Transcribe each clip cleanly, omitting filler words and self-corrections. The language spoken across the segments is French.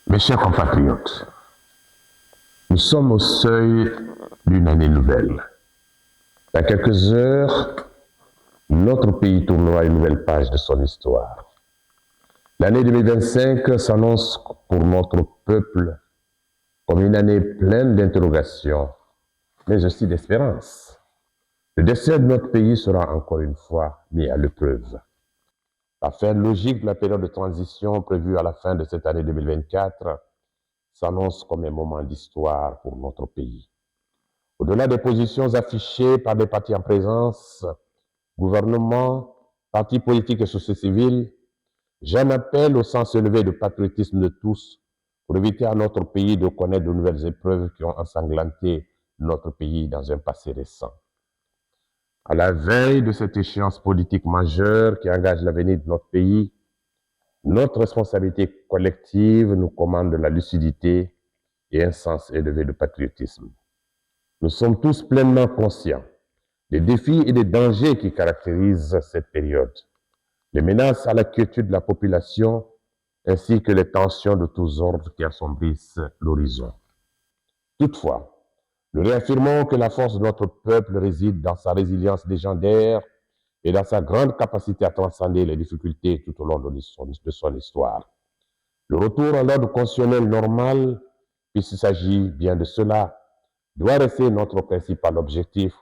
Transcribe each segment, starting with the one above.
Mes chers compatriotes, nous sommes au seuil d'une année nouvelle. Dans quelques heures, notre pays tournera une nouvelle page de son histoire. L'année 2025 s'annonce pour notre peuple comme une année pleine d'interrogations, mais aussi d'espérance. Le destin de notre pays sera encore une fois mis à l'épreuve. La fin logique de la période de transition prévue à la fin de cette année 2024 s'annonce comme un moment d'histoire pour notre pays. Au-delà des positions affichées par les partis en présence, gouvernement, partis politiques et société civile, j'en appelle au sens élevé de patriotisme de tous pour éviter à notre pays de connaître de nouvelles épreuves qui ont ensanglanté notre pays dans un passé récent. À la veille de cette échéance politique majeure qui engage l'avenir de notre pays, notre responsabilité collective nous commande de la lucidité et un sens élevé de patriotisme. Nous sommes tous pleinement conscients des défis et des dangers qui caractérisent cette période, les menaces à la quiétude de la population ainsi que les tensions de tous ordres qui assombrissent l'horizon. Toutefois, nous réaffirmons que la force de notre peuple réside dans sa résilience légendaire et dans sa grande capacité à transcender les difficultés tout au long de son histoire. Le retour à l'ordre constitutionnel normal, puisqu'il s'agit bien de cela, doit rester notre principal objectif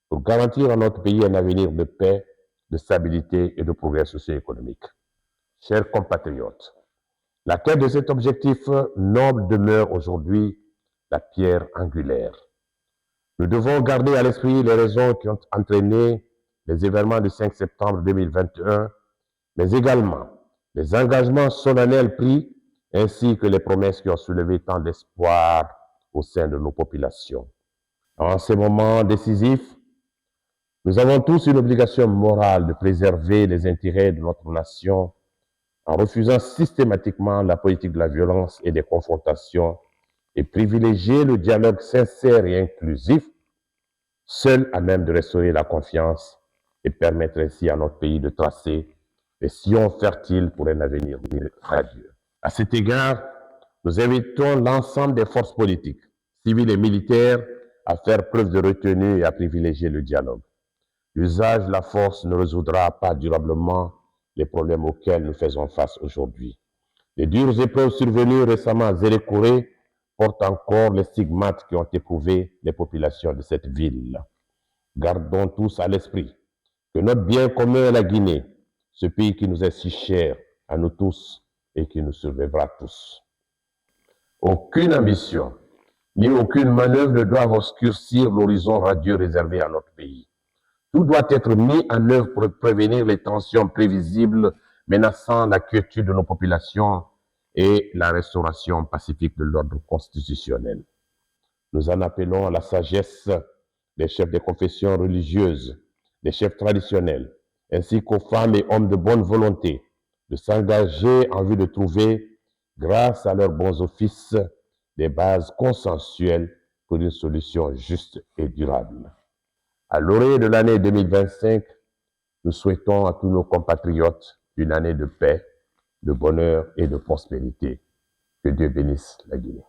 pour garantir à notre pays un avenir de paix, de stabilité et de progrès socio-économique. Chers compatriotes, la quête de cet objectif noble demeure aujourd'hui la pierre angulaire. Nous devons garder à l'esprit les raisons qui ont entraîné les événements du 5 septembre 2021, mais également les engagements solennels pris ainsi que les promesses qui ont soulevé tant d'espoir au sein de nos populations. En ces moments décisifs, nous avons tous une obligation morale de préserver les intérêts de notre nation en refusant systématiquement la politique de la violence et des confrontations et privilégier le dialogue sincère et inclusif, seul à même de restaurer la confiance et permettre ainsi à notre pays de tracer les sillons fertiles pour un avenir radieux. À cet égard, nous invitons l'ensemble des forces politiques, civiles et militaires, à faire preuve de retenue et à privilégier le dialogue. L'usage de la force ne résoudra pas durablement les problèmes auxquels nous faisons face aujourd'hui. Les dures épreuves survenues récemment à Zérékoré portent encore les stigmates qui ont éprouvé les populations de cette ville. Gardons tous à l'esprit que notre bien commun est la Guinée, ce pays qui nous est si cher à nous tous et qui nous survivra tous. Aucune ambition ni aucune manœuvre ne doivent obscurcir l'horizon radieux réservé à notre pays. Tout doit être mis en œuvre pour prévenir les tensions prévisibles menaçant la quiétude de nos populations et la restauration pacifique de l'ordre constitutionnel. Nous en appelons à la sagesse des chefs des confessions religieuses, des chefs traditionnels, ainsi qu'aux femmes et hommes de bonne volonté, de s'engager en vue de trouver, grâce à leurs bons offices, des bases consensuelles pour une solution juste et durable. À l'orée de l'année 2025, nous souhaitons à tous nos compatriotes une année de paix, de bonheur et de prospérité. Que Dieu bénisse la Guinée.